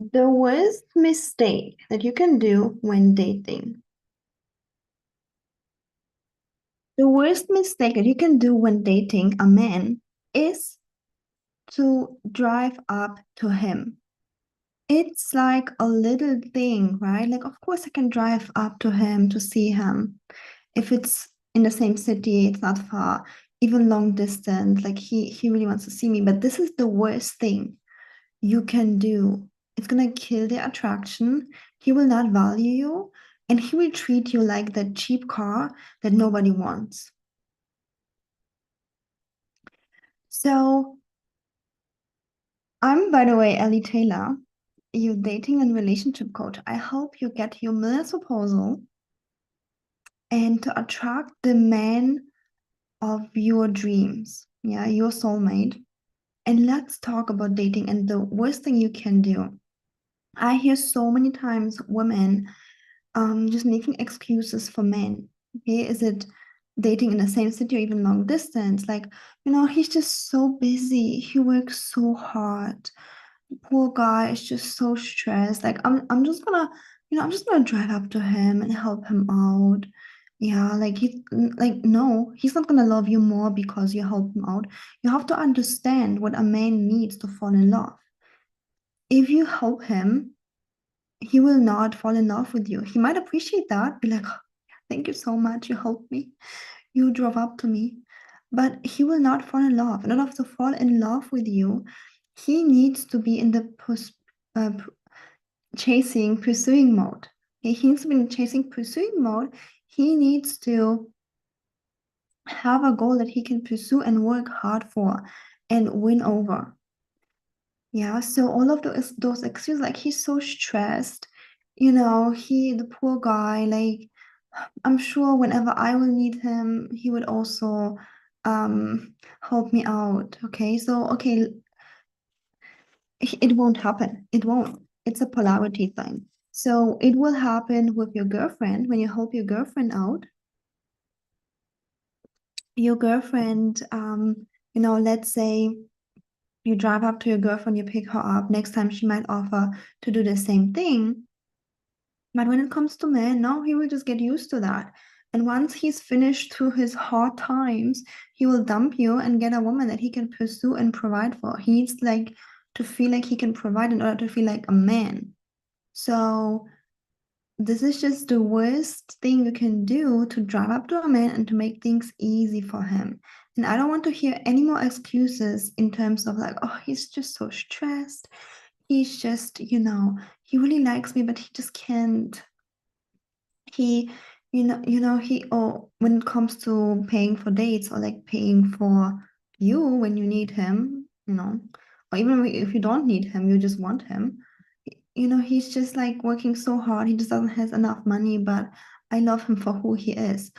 The worst mistake that you can do when dating. The worst mistake that you can do when dating a man is to drive up to him. It's like a little thing, right? Like, of course, I can drive up to him to see him. If it's in the same city, it's not far, even long distance, like he really wants to see me. But this is the worst thing you can do. It's gonna kill the attraction. He will not value you, and he will treat you like that cheap car that nobody wants. So I'm, by the way, Ellie Taylor, your dating and relationship coach. I help you get your millionaire proposal and to attract the man of your dreams. Yeah, your soulmate. And let's talk about dating and the worst thing you can do. I hear so many times women just making excuses for men. Okay, is it dating in the same city or even long distance? Like, he's just so busy. He works so hard. Poor guy is just so stressed. Like, I'm just gonna, I'm just gonna drive up to him and help him out. Yeah, like no, he's not gonna love you more because you help him out. You have to understand what a man needs to fall in love. If you help him, he will not fall in love with you. He might appreciate that, be like, "Oh, thank you so much. You helped me. You drove up to me." But he will not fall in love. In order to fall in love with you, he needs to be in the pursuing mode. Okay, he needs to be in chasing, pursuing mode. He needs to have a goal that he can pursue and work hard for and win over. Yeah, so all of those excuses, like he's so stressed, the poor guy, like I'm sure whenever I will need him, he would also help me out. Okay, so it won't happen. It won't. It's a polarity thing. So it will happen with your girlfriend when you help your girlfriend out. Your girlfriend, let's say you drive up to your girlfriend, you pick her up. Next time she might offer to do the same thing. But when it comes to men, no, he will just get used to that. And once he's finished through his hard times, he will dump you and get a woman that he can pursue and provide for. He needs like to feel like he can provide in order to feel like a man. So this is just the worst thing you can do to drive up to a man and to make things easy for him. And I don't want to hear any more excuses in terms of like, oh, he's just so stressed. He's just, he really likes me, but he just can't. He, when it comes to paying for dates or like paying for you when you need him, or even if you don't need him, you just want him. He's just like working so hard. He just doesn't have enough money, but I love him for who he is.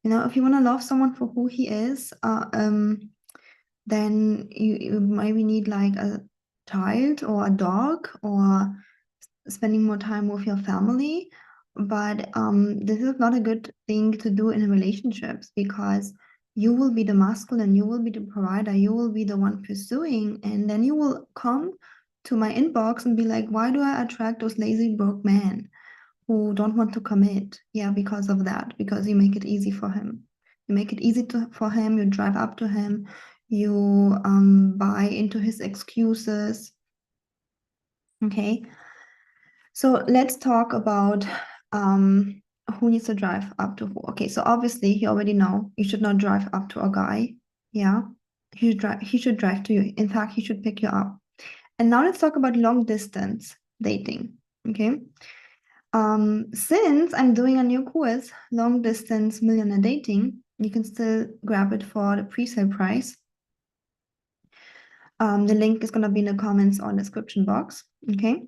If you want to love someone for who he is, then you maybe need like a child or a dog or spending more time with your family. But this is not a good thing to do in relationships because you will be the masculine, you will be the provider, you will be the one pursuing, and then you will come to my inbox and be like, why do I attract those lazy broke men who don't want to commit? Yeah, because of that, because you make it easy for him. You make it easy for him, you drive up to him, you buy into his excuses. Okay. So let's talk about who needs to drive up to who. Okay, so obviously you already know you should not drive up to a guy. Yeah. He should drive to you. In fact, he should pick you up. And now let's talk about long distance dating. Okay. Since I'm doing a new course, long distance millionaire dating, you can still grab it for the pre-sale price. The link is gonna be in the comments or description box. Okay.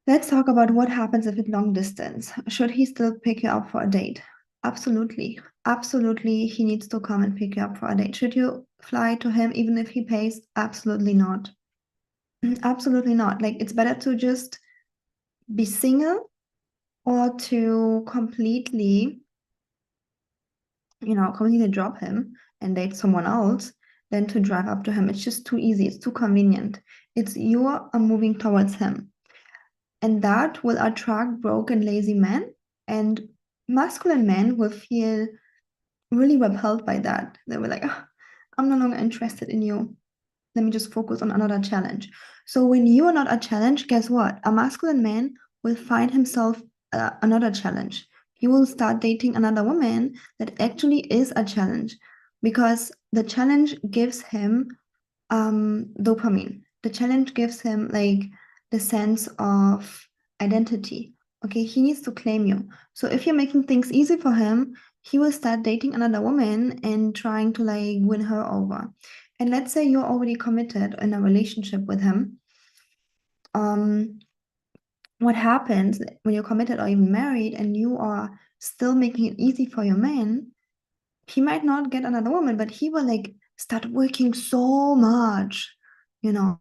Let's talk about what happens if it's long distance. Should he still pick you up for a date? Absolutely. Absolutely, he needs to come and pick you up for a date. Should you fly to him even if he pays? Absolutely not. Absolutely not. Like, it's better to just be single or to completely drop him and date someone else than to drive up to him. It's just too easy. It's too convenient. It's you are moving towards him. And that will attract broken, lazy men. And masculine men will feel really repelled by that. They were like, "Ah, I'm no longer interested in you. Let me just focus on another challenge." So when you are not a challenge, guess what? A masculine man will find himself another challenge. He will start dating another woman that actually is a challenge because the challenge gives him dopamine. The challenge gives him like the sense of identity. Okay, he needs to claim you. So if you're making things easy for him, he will start dating another woman and trying to like win her over. And let's say you're already committed in a relationship with him. Um, what happens when you're committed or even married and you are still making it easy for your man? He might not get another woman, but he will like start working so much, and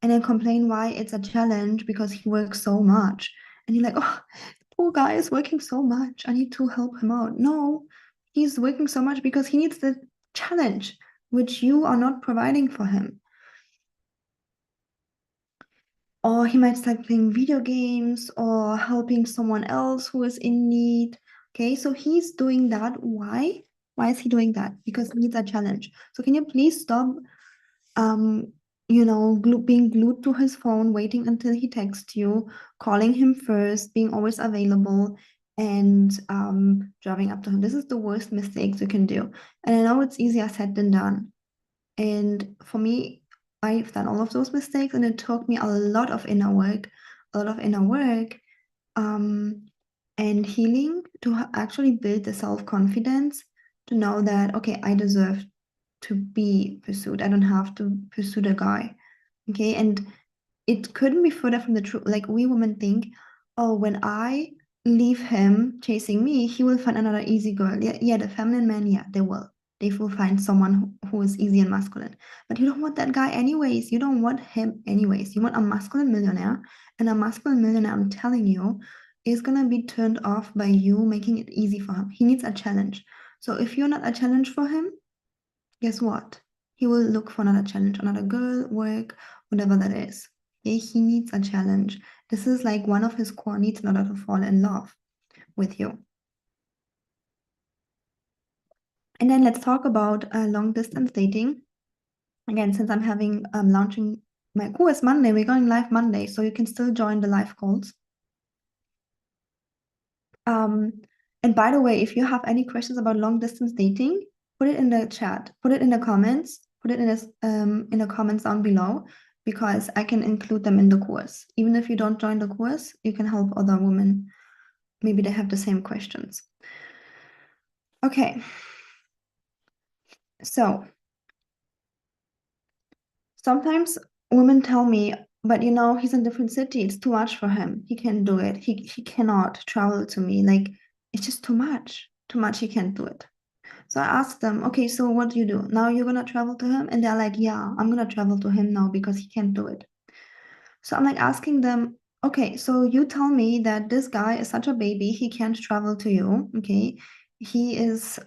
then complain why it's a challenge because he works so much. And you're like, oh, poor guy is working so much. I need to help him out. No, he's working so much because he needs the challenge, which you are not providing for him. Or he might start playing video games or helping someone else who is in need. Okay, so he's doing that. Why? Why is he doing that? Because he needs a challenge. So can you please stop, um, being glued to his phone, waiting until he texts you, calling him first, being always available, and driving up to him. This is the worst mistakes you can do. And I know it's easier said than done. And for me, I've done all of those mistakes, and it took me a lot of inner work, a lot of inner work, um, and healing to actually build the self-confidence to know that, okay, I deserve to be pursued. I don't have to pursue the guy. Okay. And it couldn't be further from the truth. Like we women think, oh, when I leave him chasing me, he will find another easy girl. Yeah, yeah, the feminine men, yeah, they will. They will find someone who is easy and masculine. But you don't want that guy anyways. You don't want him anyways. You want a masculine millionaire. And a masculine millionaire, I'm telling you, is gonna be turned off by you making it easy for him. He needs a challenge. So if you're not a challenge for him, guess what? He will look for another challenge, another girl, work, whatever that is. Okay, he needs a challenge. This is like one of his core needs in order to fall in love with you. And then let's talk about long distance dating. Again, since I'm having launching my course Monday, we're going live Monday, so you can still join the live calls. Um, and by the way, if you have any questions about long distance dating, put it in the chat, put it in the comments, put it in the comments down below, because I can include them in the course. Even if you don't join the course, you can help other women. Maybe they have the same questions. Okay. So sometimes women tell me, but he's in a different city. It's too much for him. He can't do it. He cannot travel to me. Like it's just too much. Too much. He can't do it. So I asked them, okay, so what do you do? Now you're gonna travel to him? And they're like, yeah, I'm gonna travel to him now because he can't do it. So I'm like asking them, okay, so you tell me that this guy is such a baby, he can't travel to you. Okay. He's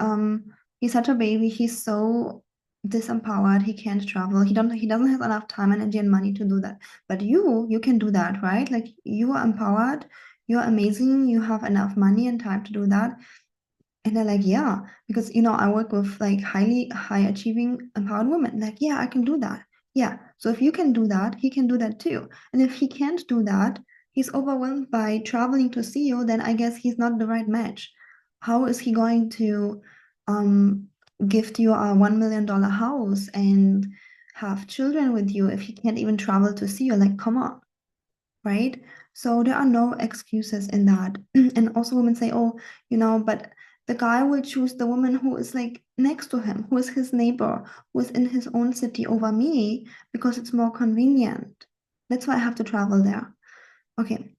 such a baby, he's so disempowered, he can't travel. He doesn't have enough time, energy, and money to do that. But you can do that, right? Like you are empowered, you're amazing, you have enough money and time to do that. And they're like, yeah, because I work with like highly high achieving empowered women. Like, yeah, I can do that. Yeah. So if you can do that, he can do that too. And if he can't do that, he's overwhelmed by traveling to see you, then I guess he's not the right match. How is he going to um gift you a $1 million house and have children with you if he can't even travel to see you? Like, come on, right? So there are no excuses in that. And also women say, oh, but the guy will choose the woman who is like next to him, who is his neighbor, who is in his own city over me because it's more convenient. That's why I have to travel there. Okay.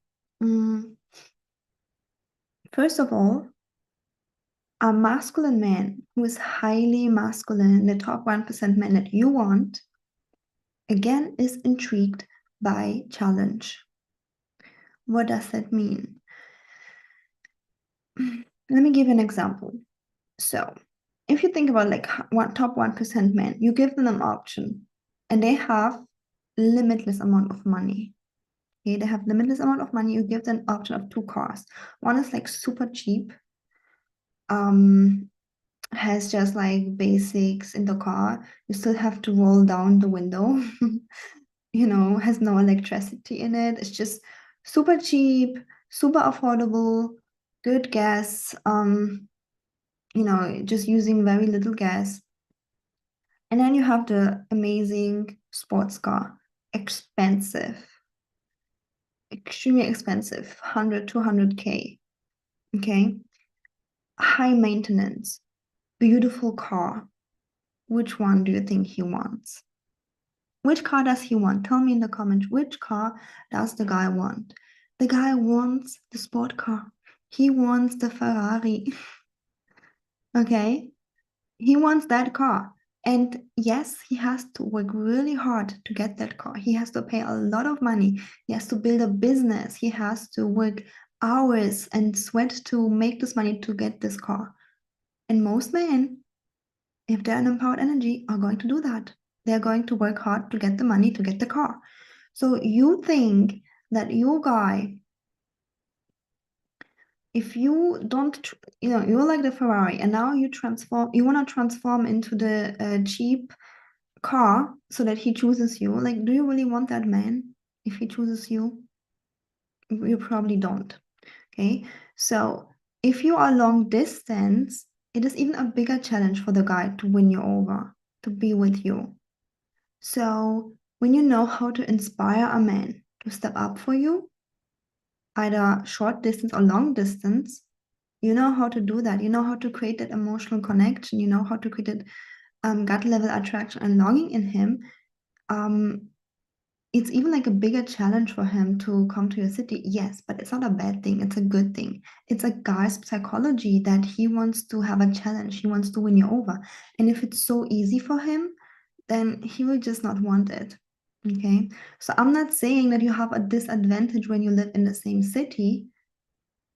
Mm, First of all, a masculine man who is highly masculine, the top 1% man that you want, again, is intrigued by challenge. What does that mean? Let me give you an example. So, if you think about like top 1% men, you give them an option and they have limitless amount of money. Okay, they have limitless amount of money. You give them an option of two cars. One is like super cheap, has just like basics in the car. You still have to roll down the window, has no electricity in it. It's just super cheap, super affordable, good gas, just using very little gas. And then you have the amazing sports car, expensive, extremely expensive, 100, 200K. Okay. High maintenance, beautiful car. Which one do you think he wants? Which car does he want? Tell me in the comments. Which car does the guy want? The guy wants the sport car. He wants the Ferrari. Okay? He wants that car. And yes, he has to work really hard to get that car. He has to pay a lot of money. He has to build a business. He has to work hours and sweat to make this money to get this car. And most men, if they're an empowered energy, are going to do that. They're going to work hard to get the money to get the car. So you think that your guy, if you don't, you're like the Ferrari, and now you want to transform into the cheap car so that he chooses you. Like, do you really want that man if he chooses you? You probably don't. Okay. So if you are long distance, it is even a bigger challenge for the guy to win you over, to be with you. So when you know how to inspire a man to step up for you, either short distance or long distance, you know how to do that. You know how to create that emotional connection. You know how to create that gut level attraction and longing in him. Um, it's even like a bigger challenge for him to come to your city. Yes, but it's not a bad thing. It's a good thing. It's a guy's psychology that he wants to have a challenge. He wants to win you over. And if it's so easy for him, then he will just not want it. Okay. So I'm not saying that you have a disadvantage when you live in the same city.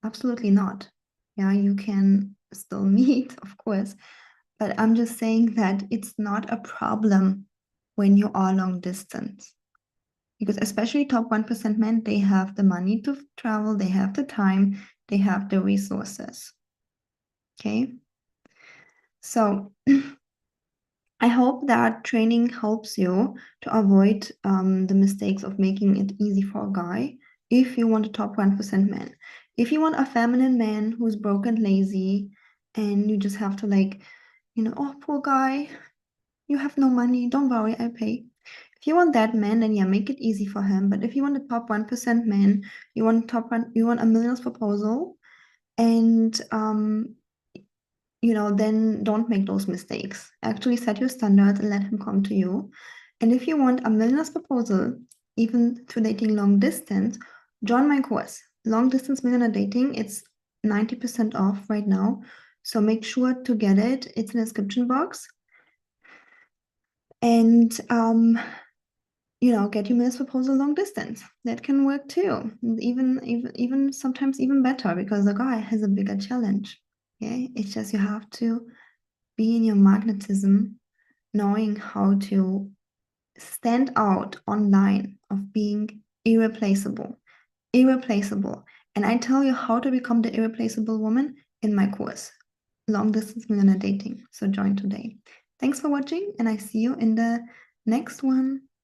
Absolutely not. Yeah, you can still meet, of course. But I'm just saying that it's not a problem when you are long distance. Because especially top 1% men, they have the money to travel, they have the time, they have the resources. Okay. So I hope that training helps you to avoid the mistakes of making it easy for a guy if you want a top 1% man. If you want a feminine man who's broken, lazy, and you just have to oh, poor guy, you have no money, don't worry, I pay. If you want that man, then yeah, make it easy for him. But if you want a top 1% man, you want a millionaire's proposal, and then don't make those mistakes. Actually set your standards and let him come to you. And if you want a millionaire's proposal, even to dating long distance, join my course. Long distance millionaire dating, it's 90% off right now. So make sure to get it. It's in the description box. And get your millionaire's proposal long distance. That can work too. Even sometimes even better because the guy has a bigger challenge. Okay. It's just you have to be in your magnetism, knowing how to stand out online of being irreplaceable, irreplaceable. And I tell you how to become the irreplaceable woman in my course, Long Distance Millionaire Dating. So join today. Thanks for watching, and I see you in the next one.